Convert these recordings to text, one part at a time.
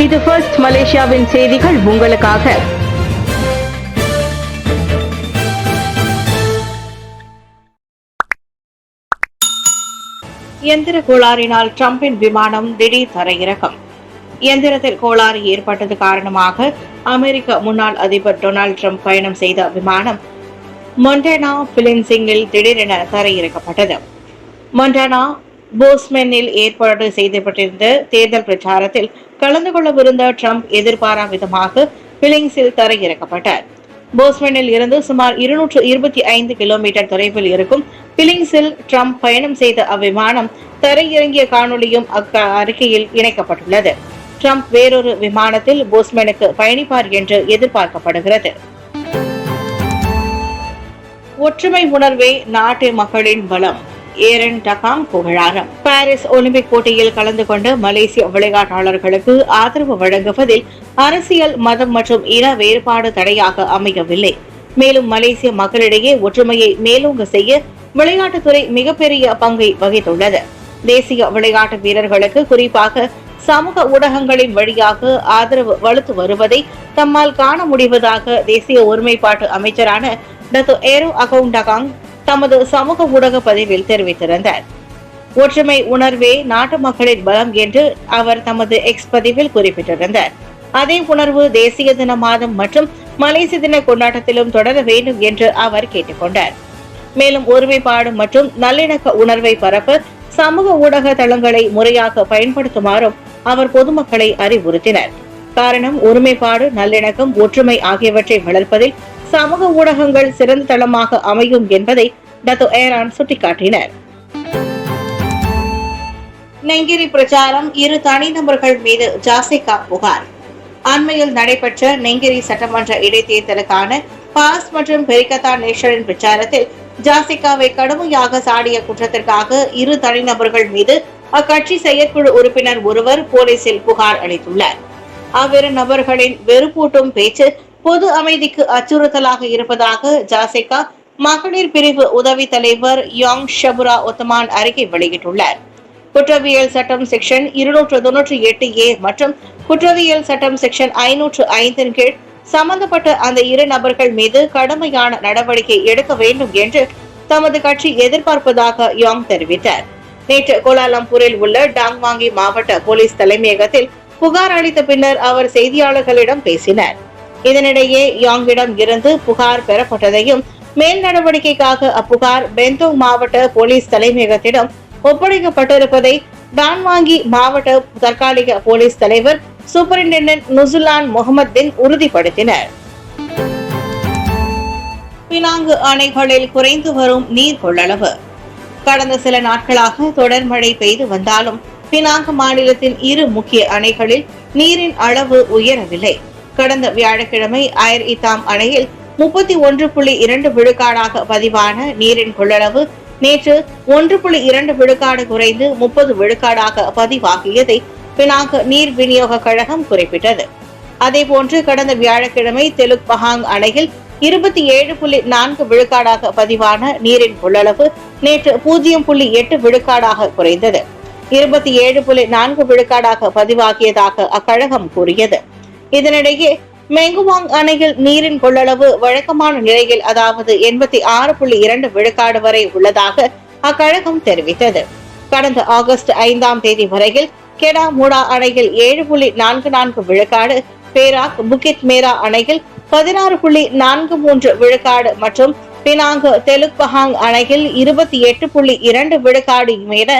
இது ஃபர்ஸ்ட் மலேசியாவின் செய்திகள் உங்களுக்காக. இயந்திர கோளாறினால் டிரம்பின் விமானம் திடீர் தரையிறக்கம். இயந்திரத்தில் கோளாறு ஏற்பட்டது காரணமாக அமெரிக்க முன்னாள் அதிபர் டொனால்டு டிரம்ப் பயணம் செய்த விமானம் மொன்டானா பிலின்சிங்கில் திடீரென தரையிறக்கப்பட்டது. மொன்டானா போஸ்மெனில் ஏற்பாடு செய்யப்பட்டிருந்த தேர்தல் பிரச்சாரத்தில் கலந்து கொள்ளவிருந்த டிரம்ப் எதிர்பாரா விதமாக பிலிங்ஸில் தரையிறக்கப்பட்டார். போஸ்மெனில் இருந்து சுமார் 225 கிலோமீட்டர் தொலைவில் இருக்கும் பிலிங்ஸில் டிரம்ப் பயணம் செய்த அவ்விமானம் தரையிறங்கிய காணொலியும் அறிக்கையில் இணைக்கப்பட்டுள்ளது. டிரம்ப் வேறொரு விமானத்தில் போஸ்மெனுக்கு பயணிப்பார் என்று எதிர்பார்க்கப்படுகிறது. ஒற்றுமை உணர்வே நாட்டு மக்களின் பலம். ஏரன் டகாங் புகழாரம். பாரிஸ் ஒலிம்பிக் போட்டியில் கலந்து கொண்ட மலேசிய விளையாட்டாளர்களுக்கு ஆதரவு வழங்குவதில் அரசியல், மதம் மற்றும் இன வேறுபாடு தடையாக அமையவில்லை. மேலும் மலேசிய மக்களிடையே ஒற்றுமையை மேலோங்க செய்ய விளையாட்டுத்துறை மிகப்பெரிய பங்கை வகித்துள்ளது. தேசிய விளையாட்டு வீரர்களுக்கு குறிப்பாக சமூக ஊடகங்களின் வழியாக ஆதரவு வலுத்து வருவதை தம்மால் காண முடிவதாக தேசிய ஒருமைப்பாட்டு அமைச்சரான டத்து ஏரோ அகவுங் டகாங் தமது சமூக ஊடக பதிவில் தெரிவித்திருந்தார். ஒற்றுமை உணர்வே நாட்டு மக்களின் பலம் என்று அவர் தமது எக்ஸ் பதிவில் குறிப்பிட்டிருந்தார். அதே உணர்வு தேசிய தின மாதம் மற்றும் மலேசிய தின கொண்டாட்டத்திலும் தொடர வேண்டும் என்று அவர் கேட்டுக்கொண்டார். மேலும் ஒருமைப்பாடு மற்றும் நல்லிணக்க உணர்வை பரப்ப சமூக ஊடக தளங்களை முறையாக பயன்படுத்துமாறும் அவர் பொதுமக்களை அறிவுறுத்தினார். காரணம், ஒருமைப்பாடு, நல்லிணக்கம், ஒற்றுமை ஆகியவற்றை வளர்ப்பதில் சமூக ஊடகங்கள் சிறந்த தளமாக அமையும் என்பதை டத்து ஏரான் சுட்டிக்காட்டினர். நெங்கிரி பிரச்சாரம், 2 தனிநபர்கள் மீது ஜாசிகா புகார். அண்மையில் நடைபெற்ற நெங்கிரி சட்டமன்ற இடைத்தேர்தலுக்கான பாஸ் மற்றும் பெரிகத்தா நேஷனின் பிரச்சாரத்தில் ஜாசிகாவை கடுமையாக சாடிய குற்றத்திற்காக 2 தனிநபர்கள் மீது அக்கட்சி செயற்குழு உறுப்பினர் ஒருவர் போலீசில் புகார் அளித்துள்ளார். அவ்விரு நபர்களின் வெறுப்பூட்டும் பேச்சு பொது அமைதிக்கு அச்சுறுத்தலாக இருப்பதாக ஜாசிகா மகளிர் பிரிவு உதவி தலைவர் யோங் ஷபுரா ஒத்தமான் அறிக்கை வெளியிட்டுள்ளார். குற்றவியல் சட்டம் செக்ஷன் 298A மற்றும் குற்றவியல் சட்டம் செக்ஷன் 505 கீழ் சம்பந்தப்பட்ட அந்த 2 நபர்கள் மீது கடுமையான நடவடிக்கை எடுக்க வேண்டும் என்று தமது கட்சி எதிர்பார்ப்பதாக யோங் தெரிவித்தார். நேற்று கோலாலம்பூரில் உள்ள டாங்வாங்கி மாவட்ட போலீஸ் தலைமையகத்தில் புகார் அளித்த பின்னர் அவர் செய்தியாளர்களிடம் பேசினார். இதனிடையே யாங்கிடம் இருந்து புகார் பெறப்பட்டதையும் மேல் நடவடிக்கைக்காக அப்புகார் பெந்தோங் மாவட்ட போலீஸ் தலைமையகத்திடம் ஒப்படைக்கப்பட்டிருப்பதை டான்வாங்கி மாவட்ட தற்காலிக போலீஸ் தலைவர் சூப்பரிண்டென்டென்ட் நுசுலான் முகமது பின் உறுதிப்படுத்தினர். பினாங்கு அணைகளில் குறைந்து வரும் நீர் கொள்ளளவு. கடந்த சில நாட்களாக தொடர் மழை பெய்து வந்தாலும் பினாங்கு மாநிலத்தின் 2 முக்கிய அணைகளில் நீரின் அளவு உயரவில்லை. கடந்த வியாழக்கிழமை ஐர் இத்தாம் அணையில் 31.2 விழுக்காடாக பதிவான நீரின் கொள்ளளவு நேற்று 1.2 விழுக்காடு குறைந்து 30 விழுக்காடாக பதிவாகியதை பினாங்கு நீர் விநியோக கழகம் குறிப்பிட்டது. அதேபோன்று கடந்த வியாழக்கிழமை தெலுக் பஹாங் அணையில் 27.4 விழுக்காடாக பதிவான நீரின் கொள்ளளவு நேற்று 0.8 விழுக்காடாக குறைந்தது. 27.4 விழுக்காடாக பதிவாகியதாக அக்கழகம் கூறியது. இதனிடையே மெங்குவாங் அணையில் நீரின் கொள்ளளவு வழக்கமான நிலையில், அதாவது 86.2 விழுக்காடு வரை உள்ளதாக அக்கழகம் தெரிவித்தது. கடந்த ஆகஸ்ட் 5ஆம் தேதி வரையில் கெடா மூடா அணையில் 7.44 விழுக்காடு, பேராக் புகித் மேரா அணையில் 16.43 விழுக்காடு மற்றும் பினாங்கு தெலுக் பஹாங் அணையில் 28.2 விழுக்காடு என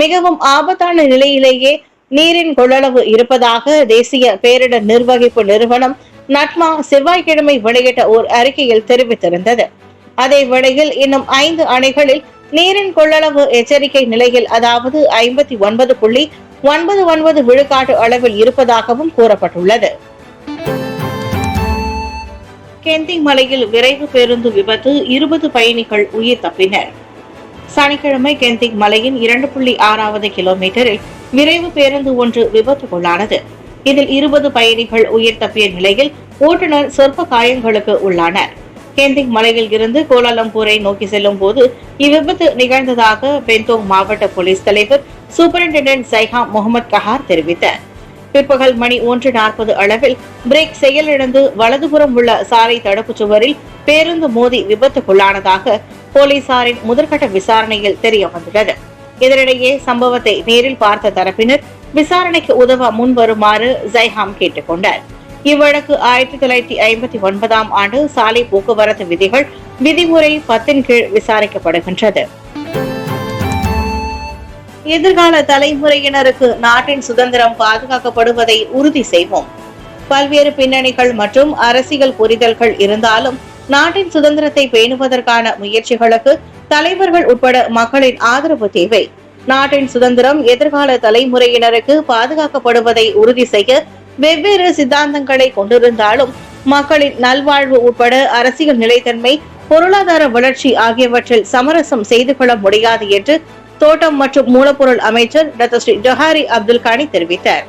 மிகவும் ஆபத்தான நிலையிலேயே நீரின் கொள்ளளவு இருப்பதாக தேசிய பேரிடர் நிர்வகிப்பு நிறுவனம் நட்மா செவ்வாய்க்கிழமை வெளியிட்ட ஓர் அறிக்கையில் தெரிவித்திருந்தது. அதே வேளையில் இன்னும் 5 அணைகளில் நீரின் கொள்ளளவு எச்சரிக்கை நிலையில், அதாவது 59.99 விழுக்காட்டு அளவில் இருப்பதாகவும் கூறப்பட்டுள்ளது. கெந்திங் மலையில் விரைவு பேருந்து விபத்து, 20 பயணிகள் உயிர் தப்பினர். சனிக்கிழமை கெந்திங் மலையின் 2.6வது கிலோமீட்டரில் விரைவு பேருந்து ஒன்று விபத்துக்குள்ளானது. இதில் 20 பயணிகள் உயிர் தப்பிய நிலையில் ஓட்டுநர் சொற்ப காயங்களுக்கு உள்ளானார். கெந்திங் மலையில் இருந்து கோலாலம்பூரை நோக்கி செல்லும் போது இவ்விபத்து நிகழ்ந்ததாக பெந்தோங் மாவட்ட போலீஸ் தலைவர் சூப்பரிண்டென்டென்ட் சைஹா முகமது கஹார் தெரிவித்தார். பிற்பகல் மணி 1:40 அளவில் பிரேக் செயலிழந்து வலதுபுறம் உள்ள சாலை தடுப்பு சுவரில் பேருந்து மோதி விபத்துக்குள்ளானதாக போலீசாரின் முதற்கட்ட விசாரணையில் தெரிய வந்துள்ளது. இதனிடையே சம்பவத்தை நேரில் பார்த்த தரப்பினர் விசாரணைக்கு உதவ முன்வருமாறு ஜைஹாம் கேட்டுக் கொண்டார். இவ்வழக்கு 1959 ஆண்டு சாலை போக்குவரத்து விதிகள் விதிமுறை 10 கீழ் விசாரிக்கப்படுகின்றது. எதிர்கால தலைமுறையினருக்கு நாட்டின் சுதந்திரம் பாதுகாக்கப்படுவதை உறுதி செய்வோம். பல்வேறு பின்னணிகள் மற்றும் அரசியல் புரிதல்கள் இருந்தாலும் நாட்டின் சுதந்திரத்தை பேணுவதற்கான முயற்சிகளுக்கு தலைவர்கள் உட்பட மக்களின் ஆதரவு தேவை. நாட்டின் சுதந்திரம் எதிர்கால தலைமுறையினருக்கு பாதுகாக்கப்படுவதை உறுதி செய்ய வெவ்வேறு சித்தாந்தங்களை கொண்டிருந்தாலும் மக்களின் நல்வாழ்வு உட்பட அரசியல் நிலைத்தன்மை, பொருளாதார வளர்ச்சி ஆகியவற்றில் சமரசம் செய்து கொள்ள முடியாது என்று தோட்டம் மற்றும் மூலப்பொருள் அமைச்சர் டாக்டர் ஸ்ரீ ஜொஹாரி அப்துல் கானி தெரிவித்தார்.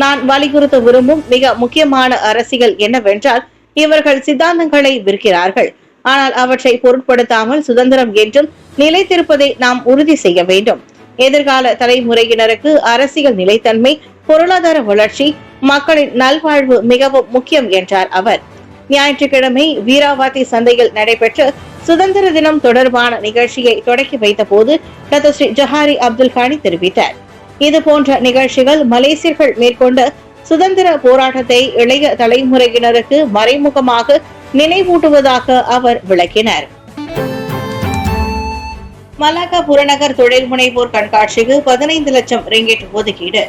நான் வலியுறுத்த விரும்பும் மிக முக்கியமான அரசியல் என்னவென்றால், இவர்கள் சித்தாந்தங்களை விற்கிறார்கள், ஆனால் அவற்றை பொருட்படுத்தாமல் சுதந்திரம் என்றும் நிலைத்திருப்பதை நாம் உறுதி செய்ய வேண்டும். எதிர்கால தலைமுறையினருக்கு அரசியல் நிலைத்தன்மை, பொருளாதார வளர்ச்சி, மக்களின் நல்வாழ்வு மிகவும் முக்கியம் என்றார் அவர். ஞாயிற்றுக்கிழமை வீராவாத்தி சந்தையில் நடைபெற்ற சுதந்திர தினம் தொடர்பான நிகழ்ச்சியை தொடக்கி வைத்த போது டாக்டர் ஸ்ரீ ஜொஹாரி அப்துல் கானி தெரிவித்தார். இதுபோன்ற நிகழ்ச்சிகள் மலேசியர்கள் மேற்கொண்ட சுதந்திர போராட்டத்தை இளைய தலைமுறையினருக்கு மறைமுகமாக நினைவூட்டுவதாக அவர் விளக்கினார். மலாக்கா புறநகர் தொழில் முனைவோர் கண்காட்சிக்கு 15 லட்சம் ரிங்கிட் ஒதுக்கீடு.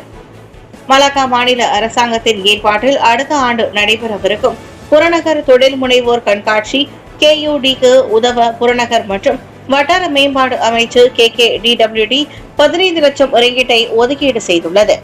மலாக்கா மாநில அரசாங்கத்தின் ஏற்பாட்டில் அடுத்த ஆண்டு நடைபெறவிருக்கும் புறநகர் தொழில் முனைவோர் கண்காட்சி KUDக்கு உதவ புறநகர் மற்றும் வட்டார மேம்பாடு அமைச்சு KKDWD 15 லட்சம் ரிங்கிட்டை ஒதுக்கீடு செய்துள்ளது.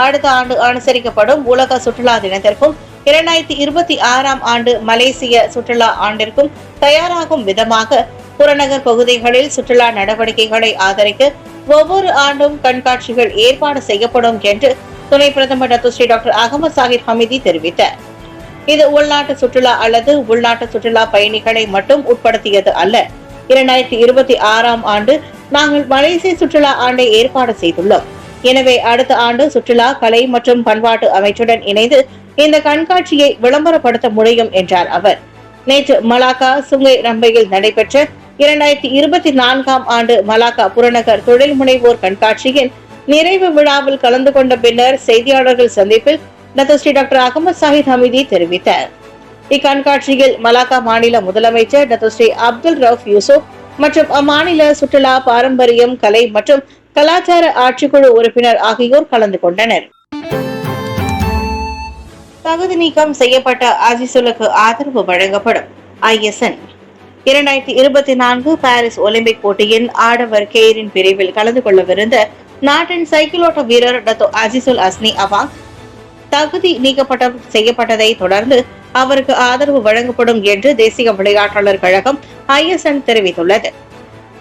அடுத்த ஆண்டு அனுசரிக்கப்படும் உலக சுற்றுலா தினத்திற்கும் 2026 ஆண்டு மலேசிய சுற்றுலா ஆண்டிற்கும் தயாராகும் விதமாக புறநகர் பகுதிகளில் சுற்றுலா நடவடிக்கைகளை ஆதரிக்க ஒவ்வொரு ஆண்டும் கண்காட்சிகள் ஏற்பாடு செய்யப்படும் என்று துணை பிரதமர் டாக்டர் அகமது சாஹித் ஹமிதி தெரிவித்தார். இது உள்நாட்டு சுற்றுலா அல்லது உள்நாட்டு சுற்றுலா பயணிகளை மட்டும் உட்படுத்தியது அல்ல. 2026 ஆண்டு நாங்கள் மலேசிய சுற்றுலா ஆண்டை ஏற்பாடு செய்துள்ளோம். எனவே அடுத்த ஆண்டு சுற்றுலா, கலை மற்றும் பண்பாட்டு அமைச்சுடன் இணைந்து இந்த கண்காட்சியை விளம்பரப்படுத்த முடியும் என்றார் அவர். நேற்று மலாக்கா சுங்கை ரம்பையில் நடைபெற்ற 2024 ஆண்டு மலாக்கா புறநகர் தொழில் முனைவோர் கண்காட்சியின் நிறைவு விழாவில் கலந்து கொண்ட பின்னர் செய்தியாளர்கள் சந்திப்பில் டாக்டர் அகமது சாஹித் ஹமிதி தெரிவித்தார். இக்கண்காட்சியில் மலாக்கா மாநில முதலமைச்சர் டாக்டர் ஸ்ரீ அப்துல் ரவுப் யூசுப் மற்றும் அம்மாநில சுற்றுலா, பாரம்பரியம், கலை மற்றும் கலாச்சார ஆட்சிக்குழு உறுப்பினர் ஆகியோர் கலந்து கொண்டனர். தகுதி நீக்கம் செய்யப்பட்ட அசிசுலுக்கு ஆதரவு வழங்கப்படும். ISN 2024 பாரிஸ் ஒலிம்பிக் போட்டியின் ஆடவர் கேரின் பிரிவில் கலந்து கொள்ளவிருந்த நாட்டின் சைக்கிளோட்ட வீரர் டாக்டர் அசிசுல் அஸ்னி அவாங் தகுதி நீக்கப்பட்ட செய்யப்பட்டதை தொடர்ந்து அவருக்கு ஆதரவு வழங்கப்படும் என்று தேசிய விளையாட்டாளர் கழகம் ISN தெரிவித்துள்ளது.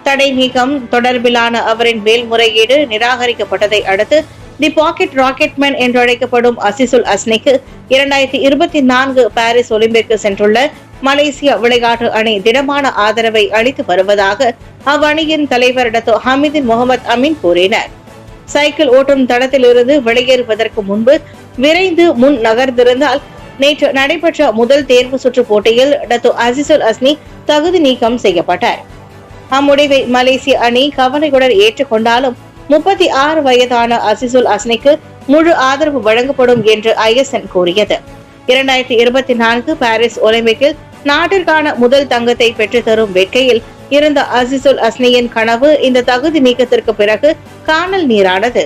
தடை நீக்கம் தொடர்பிலான அவரின் மேல்முறையீடு நிராகரிக்கப்பட்டதை அடுத்து தி பாக்கெட் ராக்கெட்மேன் என்றழைக்கப்படும் அசிசுல் அஸ்னிக்கு 2024 பாரிஸ் ஒலிம்பிற்கு சென்றுள்ள மலேசிய விளையாட்டு அணி திடமான ஆதரவை அளித்து வருவதாக அவ்வணியின் தலைவர் டாக்டர் ஹமீதின் முகமது அமீன் கூறினார். சைக்கிள் ஓட்டும் தடத்திலிருந்து வெளியேறுவதற்கு முன்பு விரைந்து முன் நகர்ந்திருந்தால் நேற்று நடைபெற்ற முதல் தேர்வு சுற்று போட்டியில் டாக்டர் அசிசுல் அஸ்னி தகுதி நீக்கம் செய்யப்பட்டார். அம்முடிவை மலேசிய அணி கவலையுடன் ஏற்றுக்கொண்டாலும் 36 வயதான அசிசுல் அஸ்னிக்கு முழு ஆதரவு வழங்கப்படும் என்று ISN கூறியது. 2024 பாரிஸ் ஒலிம்பிக்கில் நாட்டிற்கான முதல் தங்கத்தை பெற்றுத்தரும் வேட்கையில் இருந்த அசிசுல் அஸ்னியின் கனவு இந்த தகுதி நீக்கத்திற்கு பிறகு காணல் நீரானது.